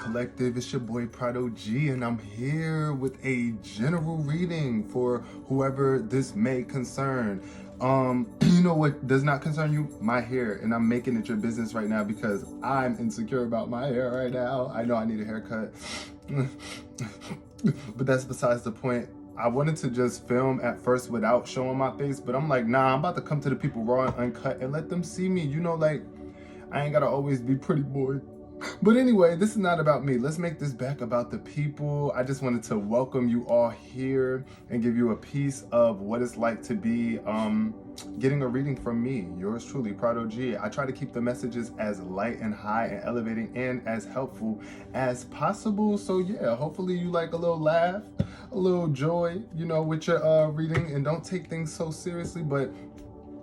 Collective. It's your boy Prado G, and I'm here with a general reading for whoever this may concern. You know what does not concern you? My hair, and I'm making it your business right now because I'm insecure about my hair right now. I know I need a haircut, but that's besides the point. I wanted to just film at first without showing my face, but I'm like, nah, I'm about to come to the people raw and uncut and let them see me. You know, like, I ain't gotta always be pretty boy. But anyway, this is not about me. Let's make this back about the people. I just wanted to welcome you all here and give you a piece of what it's like to be getting a reading from me, yours truly, Prado G. I try to keep the messages as light and high and elevating and as helpful as possible. So yeah, hopefully you like a little laugh, a little joy, you know, with your reading, and don't take things so seriously. But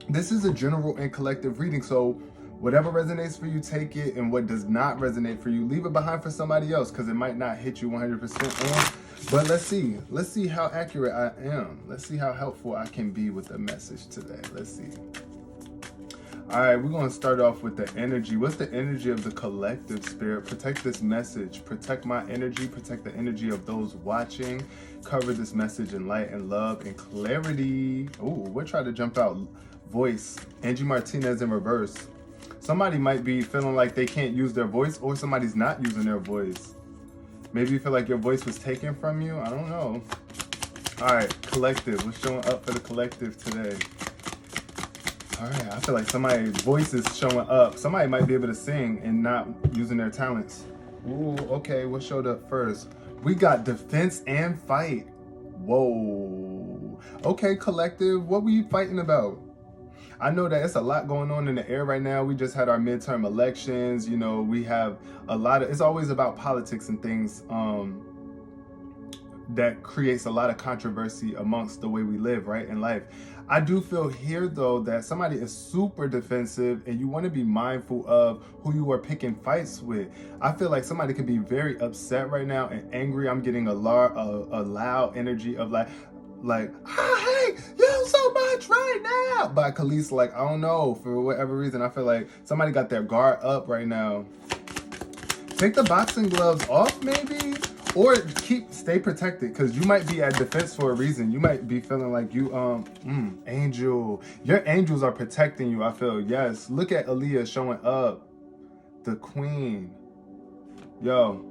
this is a general and collective reading, so whatever resonates for you, take it, and what does not resonate for you, leave it behind for somebody else, because it might not hit you 100%. But let's see how accurate I am. Let's see how helpful I can be with the message today. Let's see. All right, we're going to start off with the energy. What's the energy of the collective, spirit? Protect this message. Protect my energy. Protect the energy of those watching. Cover this message in light and love and clarity. Oh, what tried to jump out? Voice. Angie Martinez in reverse. Somebody might be feeling like they can't use their voice, or somebody's not using their voice. Maybe you feel like your voice was taken from you. I don't know. All right, collective. What's showing up for the collective today? All right, I feel like somebody's voice is showing up. Somebody might be able to sing and not using their talents. Ooh, okay, what showed up first? We got defense and fight. Whoa. Okay, collective, what were you fighting about? I know that it's a lot going on in the air right now. We just had our midterm elections. You know, we have a lot of, it's always about politics and things that creates a lot of controversy amongst the way we live, right, in life. I do feel here, though, that somebody is super defensive and you want to be mindful of who you are picking fights with. I feel like somebody could be very upset right now and angry. I'm getting a loud energy of like, I hate you so much right now by Khalees. Like, I don't know, for whatever reason, I feel like somebody got their guard up right now. Take the boxing gloves off, maybe, or stay protected, because you might be at defense for a reason. You might be feeling like you, angel, your angels are protecting you. I feel, yes. Look at Aaliyah showing up, the queen, yo.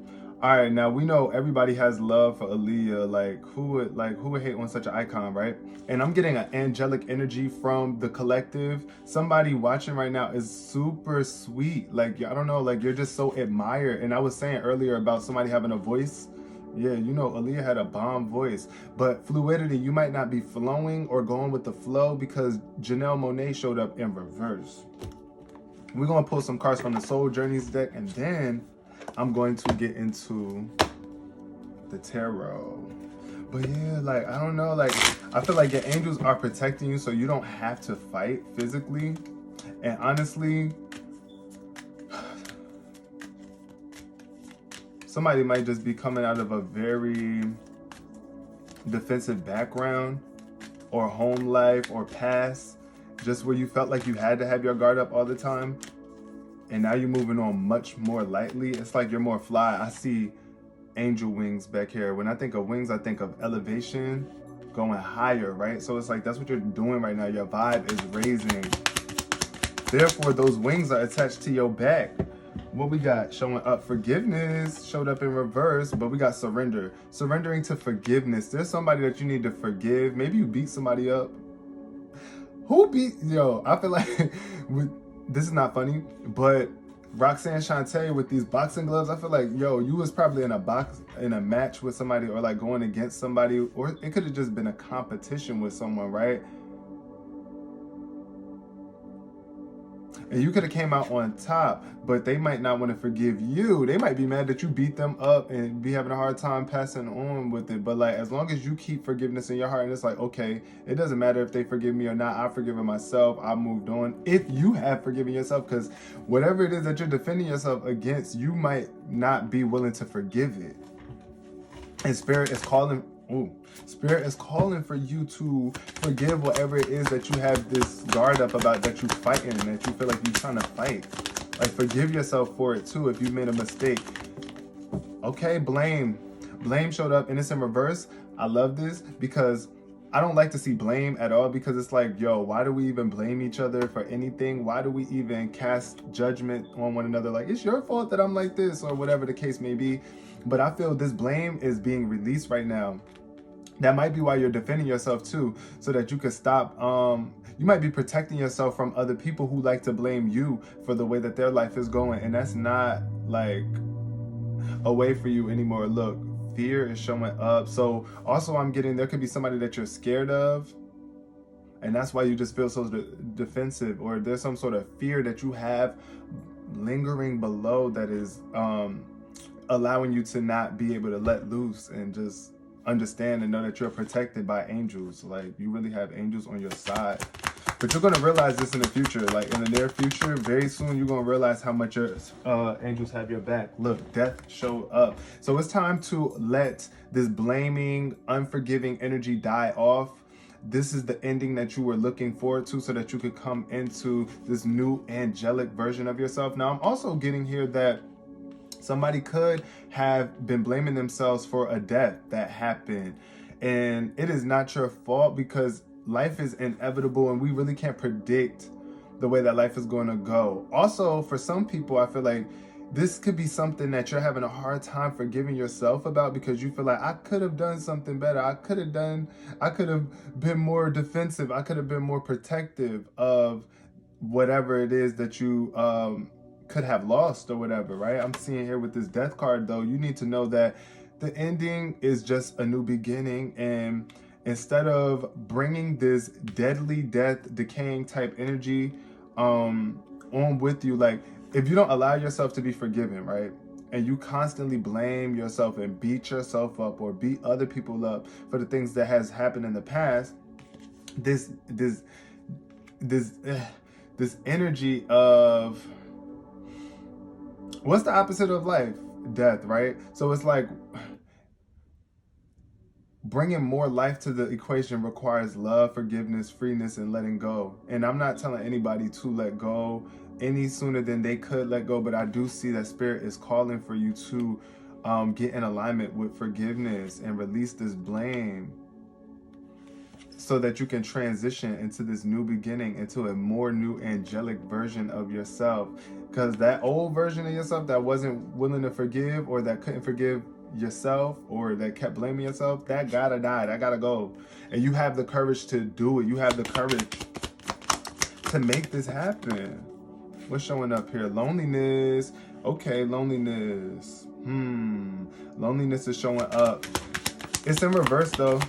All right, now we know everybody has love for Aaliyah. Like, who would hate on such an icon, right? And I'm getting an angelic energy from the collective. Somebody watching right now is super sweet. Like, I don't know, like, you're just so admired. And I was saying earlier about somebody having a voice. Yeah, you know, Aaliyah had a bomb voice. But fluidity, you might not be flowing or going with the flow because Janelle Monáe showed up in reverse. We're going to pull some cards from the Soul Journeys deck, and then I'm going to get into the tarot. But yeah, like, I don't know, like, I feel like your angels are protecting you so you don't have to fight physically. And honestly, somebody might just be coming out of a very defensive background or home life or past, just where you felt like you had to have your guard up all the time. And now you're moving on much more lightly. It's like you're more fly. I see angel wings back here. When I think of wings, I think of elevation, going higher, right? So it's like that's what you're doing right now. Your vibe is raising. Therefore, those wings are attached to your back. What we got showing up? Forgiveness showed up in reverse, but we got surrender. Surrendering to forgiveness. There's somebody that you need to forgive. Maybe you beat somebody up. Who beat? Yo, I feel like this is not funny, but Roxanne Shante with these boxing gloves, I feel like, yo, you was probably in a match with somebody, or like going against somebody, or it could have just been a competition with someone, right? And you could have came out on top, but they might not want to forgive you. They might be mad that you beat them up and be having a hard time passing on with it. But like, as long as you keep forgiveness in your heart, and it's like, okay, it doesn't matter if they forgive me or not. I've forgiven myself. I moved on. If you have forgiven yourself, because whatever it is that you're defending yourself against, you might not be willing to forgive it. And Spirit is calling. Spirit is calling for you to forgive whatever it is that you have this guard up about, that you fighting, that you feel like you're trying to fight. Like, forgive yourself for it too if you made a mistake. Okay, blame. Blame showed up and it's in reverse. I love this because I don't like to see blame at all, because it's like, yo, why do we even blame each other for anything? Why do we even cast judgment on one another? Like, it's your fault that I'm like this, or whatever the case may be. But I feel this blame is being released right now. That might be why you're defending yourself too, so that you can stop. You might be protecting yourself from other people who like to blame you for the way that their life is going. And that's not like a way for you anymore. Look, fear is showing up. So also I'm getting, there could be somebody that you're scared of, and that's why you just feel so defensive, or there's some sort of fear that you have lingering below that is allowing you to not be able to let loose and just understand and know that you're protected by angels. Like, you really have angels on your side. But you're going to realize this in the future, like in the near future, very soon you're going to realize how much your angels have your back. Look, death showed up. So it's time to let this blaming, unforgiving energy die off. This is the ending that you were looking forward to, so that you could come into this new angelic version of yourself. Now, I'm also getting here that somebody could have been blaming themselves for a death that happened. And it is not your fault, because life is inevitable and we really can't predict the way that life is going to go. Also, for some people, I feel like this could be something that you're having a hard time forgiving yourself about, because you feel like, I could have done something better. I could have been more defensive. I could have been more protective of whatever it is that you could have lost or whatever, right? I'm seeing here with this death card, though, you need to know that the ending is just a new beginning. And instead of bringing this deadly death, decaying type energy on with you, like, if you don't allow yourself to be forgiven, right, and you constantly blame yourself and beat yourself up or beat other people up for the things that has happened in the past, this energy of, what's the opposite of life? Death, right? So it's like, bringing more life to the equation requires love, forgiveness, freeness, and letting go. And I'm not telling anybody to let go any sooner than they could let go, but I do see that Spirit is calling for you to get in alignment with forgiveness and release this blame, so that you can transition into this new beginning, into a more new angelic version of yourself. Because that old version of yourself that wasn't willing to forgive, or that couldn't forgive yourself, or that kept blaming yourself, that gotta die, that gotta go. And you have the courage to do it. You have the courage to make this happen. What's showing up here? Loneliness. Okay, loneliness. Loneliness is showing up. It's in reverse though.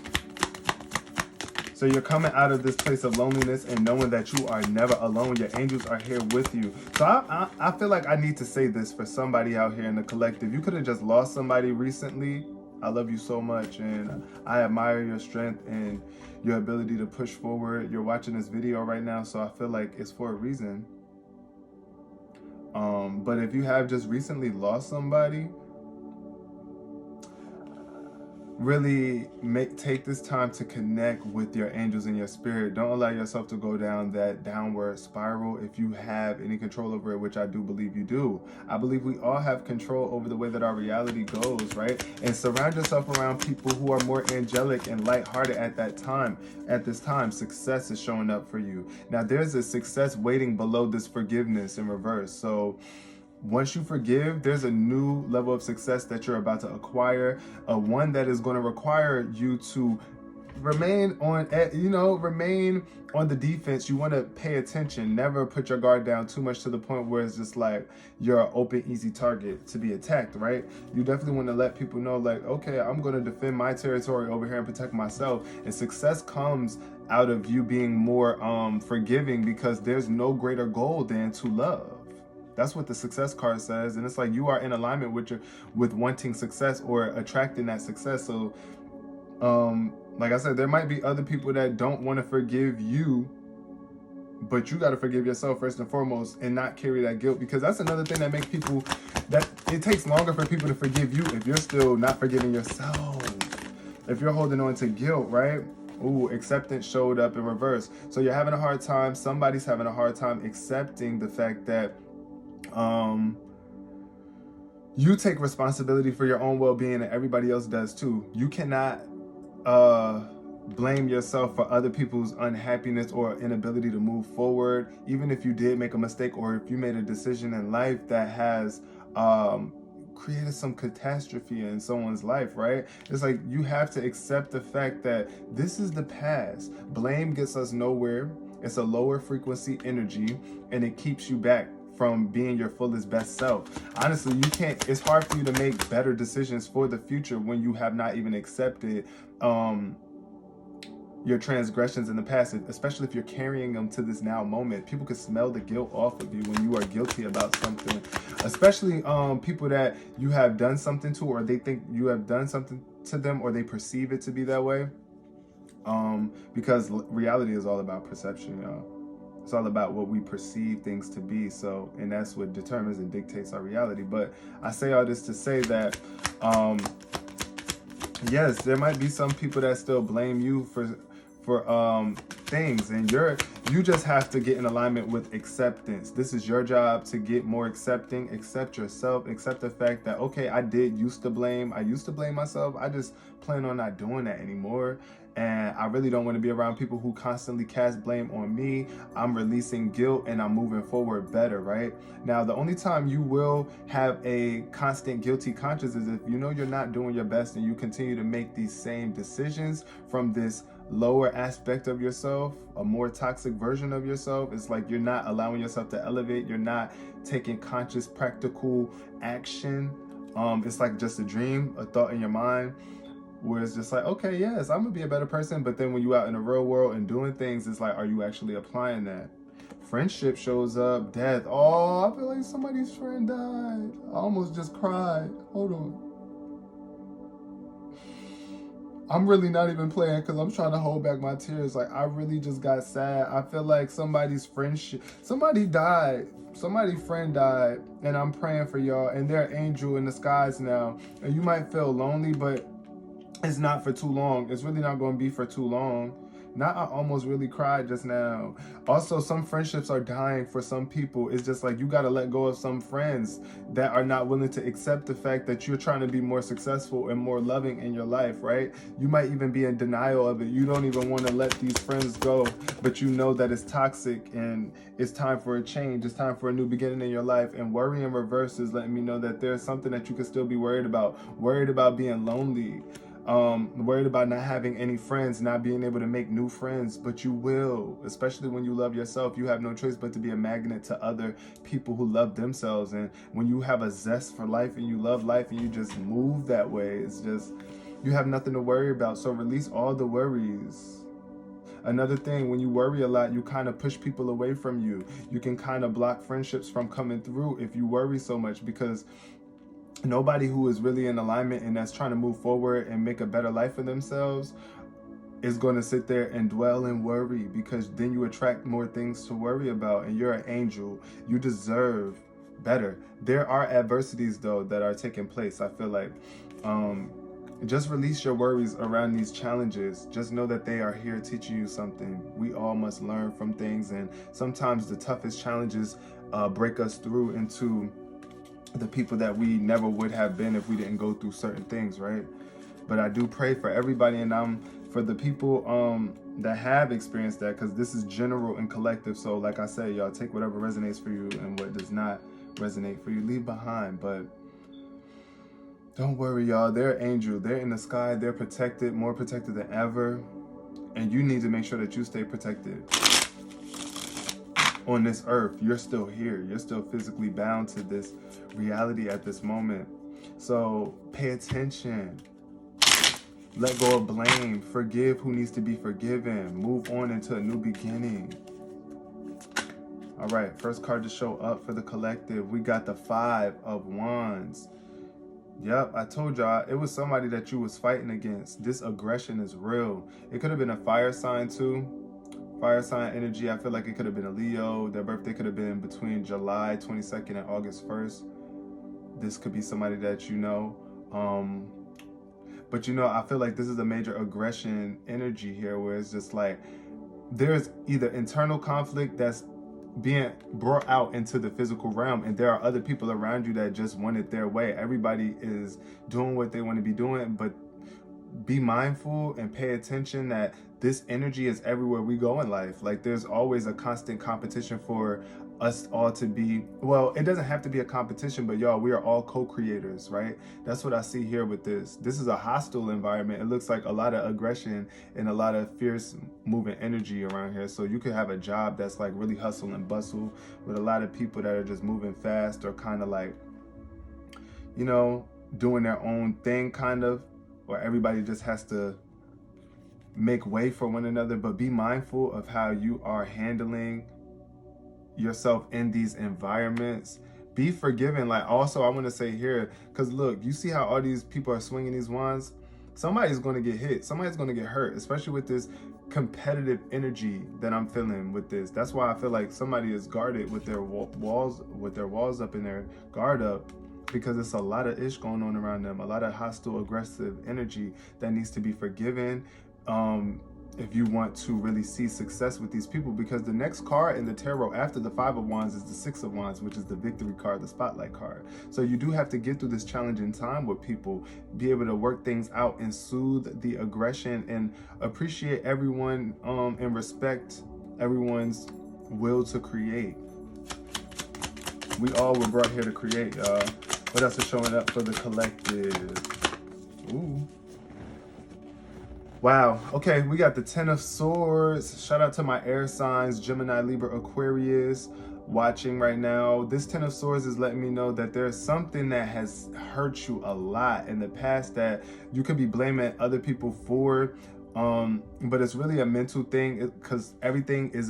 So you're coming out of this place of loneliness and knowing that you are never alone. Your angels are here with you. So I feel like I need to say this for somebody out here in the collective. You could have just lost somebody recently. I love you so much, and I admire your strength and your ability to push forward. You're watching this video right now, so I feel like it's for a reason. But if you have just recently lost somebody, really take this time to connect with your angels and your spirit. Don't allow yourself to go down that downward spiral. If you have any control over it, which I do believe you do, I believe we all have control over the way that our reality goes, right? And surround yourself around people who are more angelic and lighthearted at that time. At this time, success is showing up for you. Now, there's a success waiting below this forgiveness in reverse. So once you forgive, there's a new level of success that you're about to acquire, one that is going to require you to remain on the defense. You want to pay attention, never put your guard down too much to the point where it's just like you're an open, easy target to be attacked, right? You definitely want to let people know, like, okay, I'm going to defend my territory over here and protect myself. And success comes out of you being more forgiving, because there's no greater goal than to love. That's what the success card says. And it's like you are in alignment with wanting success or attracting that success. So, like I said, there might be other people that don't want to forgive you, but you got to forgive yourself first and foremost, and not carry that guilt, because that's another thing that makes people, that it takes longer for people to forgive you if you're still not forgiving yourself. If you're holding on to guilt, right? Ooh, acceptance showed up in reverse. So you're having a hard time. Somebody's having a hard time accepting the fact that you take responsibility for your own well-being, and everybody else does too. You cannot uh blame yourself for other people's unhappiness or inability to move forward, even if you did make a mistake, or if you made a decision in life that has created some catastrophe in someone's life, right? It's like you have to accept the fact that this is the past. Blame gets us nowhere. It's a lower frequency energy, and it keeps you back from being your fullest best self. Honestly, you can't, it's hard for you to make better decisions for the future when you have not even accepted your transgressions in the past, especially if you're carrying them to this now moment. People can smell the guilt off of you when you are guilty about something, especially people that you have done something to, or they think you have done something to them, or they perceive it to be that way. Because reality is all about perception, y'all. It's all about what we perceive things to be. So, and that's what determines and dictates our reality. But I say all this to say that yes, there might be some people that still blame you for things, and you just have to get in alignment with acceptance. This is your job to get more accepting. Accept yourself, accept the fact that, okay, I used to blame myself. I just plan on not doing that anymore, and I really don't want to be around people who constantly cast blame on me. I'm releasing guilt and I'm moving forward better, right? Now, the only time you will have a constant guilty conscience is if you know you're not doing your best and you continue to make these same decisions from this lower aspect of yourself, a more toxic version of yourself. It's like you're not allowing yourself to elevate. You're not taking conscious, practical action. It's like just a dream, a thought in your mind, where it's just like, okay, yes, I'm gonna be a better person. But then when you out in the real world and doing things, it's like, are you actually applying that? Friendship shows up, death. Oh, I feel like somebody's friend died. I almost just cried. Hold on. I'm really not even playing because I'm trying to hold back my tears. Like, I really just got sad. I feel like somebody's friendship, somebody died. Somebody's friend died, and I'm praying for y'all, and they're an angel in the skies now. And you might feel lonely, but it's not for too long. It's really not going to be for too long. Not, I almost really cried just now. Also, some friendships are dying for some people. It's just like you got to let go of some friends that are not willing to accept the fact that you're trying to be more successful and more loving in your life, right? You might even be in denial of it. You don't even want to let these friends go, but you know that it's toxic and it's time for a change. It's time for a new beginning in your life. And worry in reverse is letting me know that there's something that you can still be worried about being lonely. Worried about not having any friends, not being able to make new friends, but you will, especially when you love yourself. You have no choice but to be a magnet to other people who love themselves. And when you have a zest for life and you love life and you just move that way, it's just, you have nothing to worry about. So release all the worries. Another thing, when you worry a lot, you kind of push people away from you. You can kind of block friendships from coming through if you worry so much, because nobody who is really in alignment and that's trying to move forward and make a better life for themselves is going to sit there and dwell and worry, because then you attract more things to worry about, and you're an angel. You deserve better. There are adversities though that are taking place. I feel like just release your worries around these challenges. Just know that they are here teaching you something. We all must learn from things, and sometimes the toughest challenges break us through into the people that we never would have been if we didn't go through certain things, right? But I do pray for everybody, and for the people that have experienced that, because this is general and collective. So like I said, y'all, take whatever resonates for you, and what does not resonate for you, leave behind. But don't worry, y'all, they're angel. They're in the sky. They're protected, more protected than ever. And you need to make sure that you stay protected. On this earth, you're still here. You're still physically bound to this reality at this moment. So pay attention. Let go of blame. Forgive who needs to be forgiven. Move on into a new beginning. All right, first card to show up for the collective. We got the 5 of Wands. Yep, I told y'all, it was somebody that you was fighting against. This aggression is real. It could have been a fire sign too. Fire sign energy. I feel like it could have been a Leo. Their birthday could have been between July 22nd and August 1st. This could be somebody that you know. But you know, I feel like this is a major aggression energy here, where it's just like there's either internal conflict that's being brought out into the physical realm, and there are other people around you that just want it their way. Everybody is doing what they want to be doing, but be mindful and pay attention that this energy is everywhere we go in life. Like, there's always a constant competition for us all to be, well, it doesn't have to be a competition, but y'all, we are all co-creators, right? That's what I see here with this. This is a hostile environment. It looks like a lot of aggression and a lot of fierce moving energy around here. So you could have a job that's like really hustle and bustle with a lot of people that are just moving fast, or kind of like, you know, doing their own thing, kind of, or everybody just has to make way for one another. But be mindful of how you are handling yourself in these environments. Be forgiving. Like, also, I want to say here, because look, you see how all these people are swinging these wands? Somebody's going to get hit. Somebody's going to get hurt, especially with this competitive energy that I'm feeling with this. That's why I feel like somebody is guarded with their walls up and their guard up, because it's a lot of ish going on around them, a lot of hostile, aggressive energy that needs to be forgiven. If you want to really see success with these people, because the next card in the tarot after the Five of Wands is the Six of Wands, which is the victory card, the spotlight card. So you do have to get through this challenging time with people, be able to work things out and soothe the aggression, and appreciate everyone and respect everyone's will to create. We all were brought here to create, y'all. What else is showing up for the collective? Ooh. Wow. Okay, we got the Ten of Swords. Shout out to my air signs, Gemini, Libra, Aquarius, watching right now. This Ten of Swords is letting me know that there's something that has hurt you a lot in the past that you could be blaming other people for. But it's really a mental thing, because everything is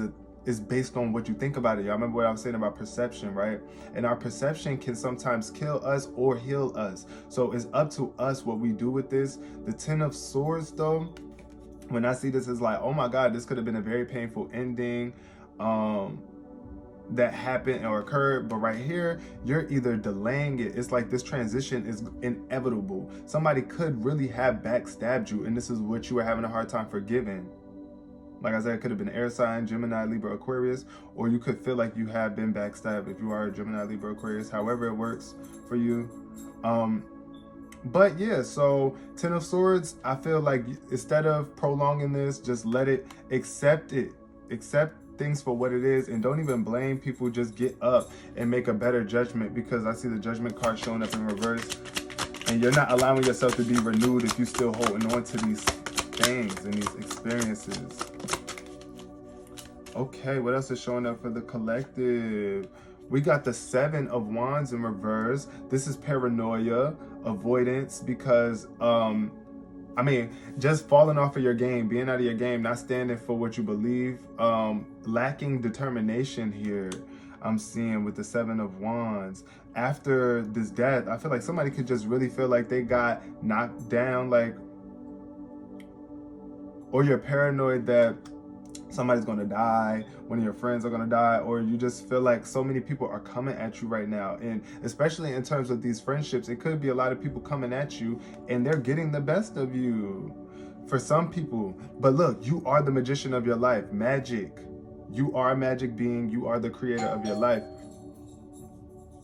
based on what you think about it. Y'all remember what I was saying about perception, right? And our perception can sometimes kill us or heal us. So it's up to us what we do with this. The Ten of Swords, though, when I see this, it's like, oh my God, this could have been a very painful ending that happened or occurred. But right here, you're either delaying it. It's like this transition is inevitable. Somebody could really have backstabbed you, and this is what you were having a hard time forgiving. Like I said, it could have been air sign, Gemini, Libra, Aquarius, or you could feel like you have been backstabbed if you are a Gemini, Libra, Aquarius, however it works for you. But yeah, so Ten of Swords, I feel like instead of prolonging this, just let it, accept things for what it is, and don't even blame people. Just get up and make a better judgment, because I see the Judgment card showing up in reverse, and you're not allowing yourself to be renewed if you're still holding on to these things and these experiences. Okay, what else is showing up for the collective? We got the Seven of Wands in reverse. This is paranoia, avoidance, because I mean, just falling off of your game, being out of your game, not standing for what you believe, lacking determination here. I'm seeing with the Seven of Wands. After this death, I feel like somebody could just really feel like they got knocked down, like, or you're paranoid that somebody's gonna die, one of your friends are gonna die, or you just feel like so many people are coming at you right now. And especially in terms of these friendships, it could be a lot of people coming at you and they're getting the best of you for some people. But look, you are the magician of your life. Magic. You are a magic being. You are the creator of your life.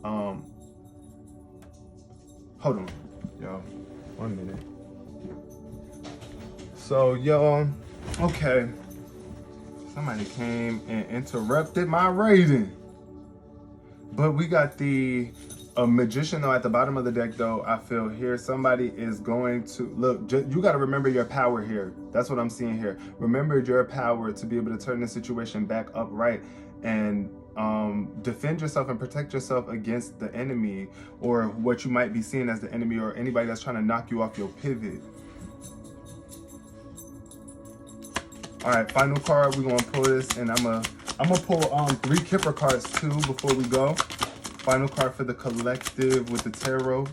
Hold on, y'all. 1 minute. So, y'all, okay. Somebody came and interrupted my reading. But we got the magician, though, at the bottom of the deck, though. I feel here somebody is going to, look, you got to remember your power here. That's what I'm seeing here. Remember your power to be able to turn the situation back upright and defend yourself and protect yourself against the enemy, or what you might be seeing as the enemy, or anybody that's trying to knock you off your pivot. All right, final card. We're gonna pull this, and I'm gonna pull 3 Kipper cards too before we go. Final card for the collective with the tarot.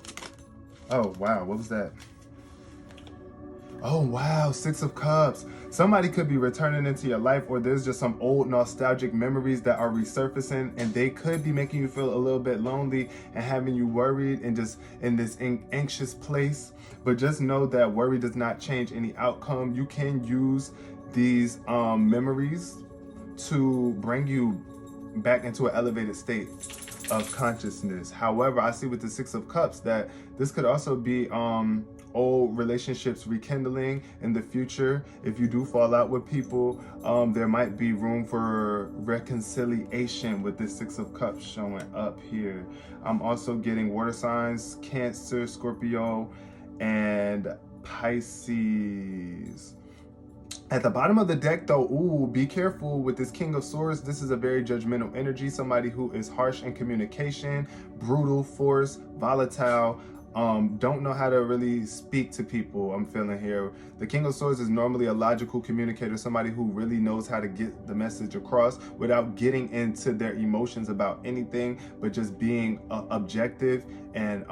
Oh wow, what was that? Oh wow, 6 of Cups. Somebody could be returning into your life, or there's just some old nostalgic memories that are resurfacing, and they could be making you feel a little bit lonely and having you worried and just in this anxious place. But just know that worry does not change any outcome. You can use these memories to bring you back into an elevated state of consciousness. However, I see with the Six of Cups that this could also be old relationships rekindling in the future. If you do fall out with people, there might be room for reconciliation with this Six of Cups showing up here. I'm also getting water signs, Cancer, Scorpio, and Pisces. At the bottom of the deck though, ooh, be careful with this King of Swords. This is a very judgmental energy, somebody who is harsh in communication, brutal, force, volatile, don't know how to really speak to people, I'm feeling here. The King of Swords is normally a logical communicator, somebody who really knows how to get the message across without getting into their emotions about anything, but just being objective and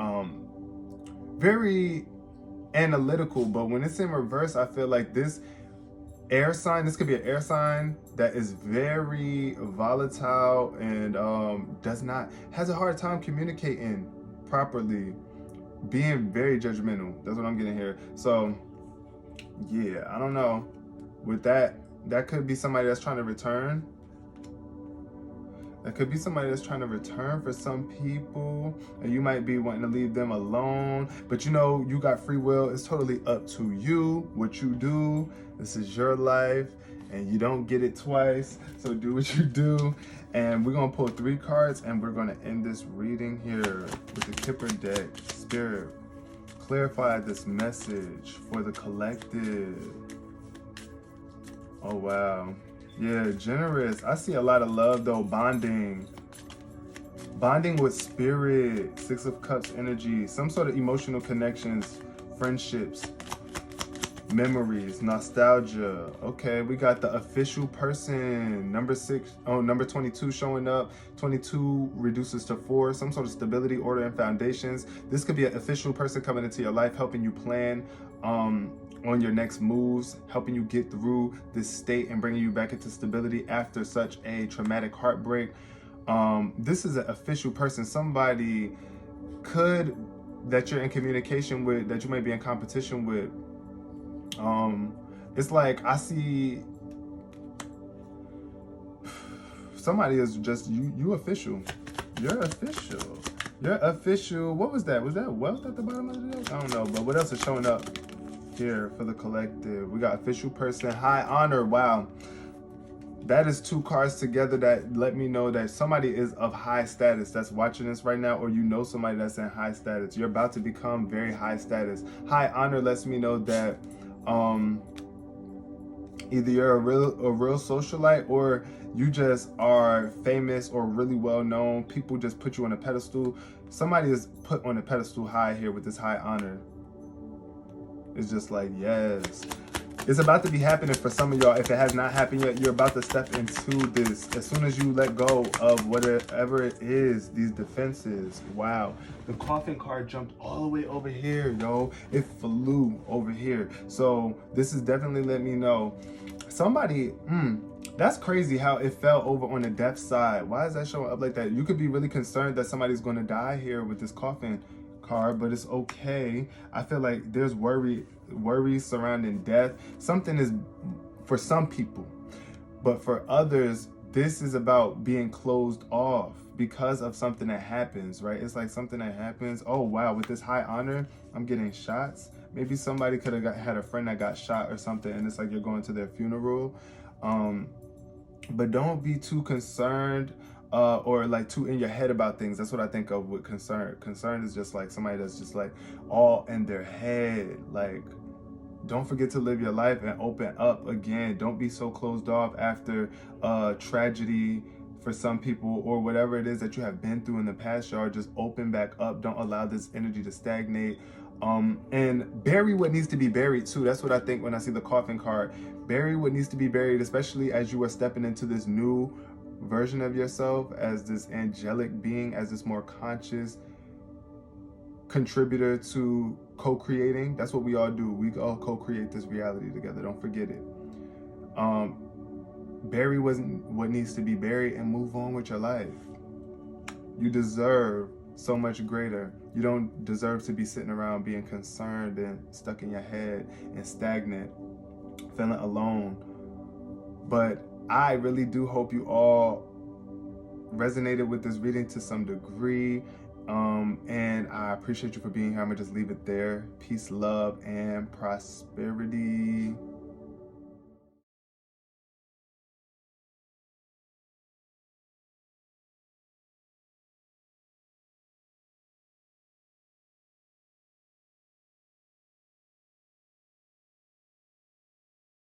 very analytical. But when it's in reverse, I feel like this air sign, this could be an air sign that is very volatile and has a hard time communicating properly, being very judgmental. That's what I'm getting here. So yeah, I don't know. With that could be somebody that's trying to return. That could be somebody that's trying to return for some people, and you might be wanting to leave them alone, but you know, you got free will. It's totally up to you what you do. This is your life and you don't get it twice, so do what you do. And we're gonna pull 3 cards and we're gonna end this reading here with the Kipper deck. Spirit, clarify this message for the collective. Oh wow. Yeah, generous. I see a lot of love though, bonding with spirit, Six of Cups energy, some sort of emotional connections, friendships, memories, nostalgia. Okay, we got the official person, number 22 showing up. 22 reduces to 4, some sort of stability, order, and foundations. This could be an official person coming into your life, helping you plan on your next moves, helping you get through this state and bringing you back into stability after such a traumatic heartbreak. This is an official person, somebody that you're in communication with, that you may be in competition with. It's like I see somebody is just you official. You're official. You're official. What was that? Was that wealth at the bottom of the deck? I don't know, but what else is showing up here for the collective? We got official person, high honor. Wow. That is 2 cards together that let me know that somebody is of high status that's watching this right now, or you know somebody that's in high status. You're about to become very high status. High honor lets me know that either you're a real socialite, or you just are famous or really well known. People just put you on a pedestal. Somebody is put on a pedestal high here with this high honor. It's just like, yes. It's about to be happening for some of y'all. If it has not happened yet, you're about to step into this. As soon as you let go of whatever it is, these defenses. Wow. The coffin card jumped all the way over here, yo. It flew over here. So this is definitely letting me know. Somebody, that's crazy how it fell over on the death side. Why is that showing up like that? You could be really concerned that somebody's going to die here with this coffin card, but it's okay. I feel like there's worry surrounding death. Something is for some people, but for others, this is about being closed off because of something that happens, right? It's like something that happens. Oh wow, with this high honor, I'm getting shots. Maybe somebody could have had a friend that got shot or something, and it's like you're going to their funeral. But don't be too concerned or like too in your head about things. That's what I think of with concern. Concern is just like somebody that's just like all in their head. Like, don't forget to live your life and open up again. Don't be so closed off after tragedy for some people, or whatever it is that you have been through in the past. Y'all just open back up. Don't allow this energy to stagnate. And bury what needs to be buried too. That's what I think when I see the coffin card. Bury what needs to be buried, especially as you are stepping into this new version of yourself as this angelic being, as this more conscious contributor to co-creating. That's what we all do. We all co-create this reality together. Don't forget it. Bury what needs to be buried and move on with your life. You deserve so much greater. You don't deserve to be sitting around being concerned and stuck in your head and stagnant, feeling alone. But I really do hope you all resonated with this reading to some degree. And I appreciate you for being here. I'm gonna just leave it there. Peace, love, and prosperity.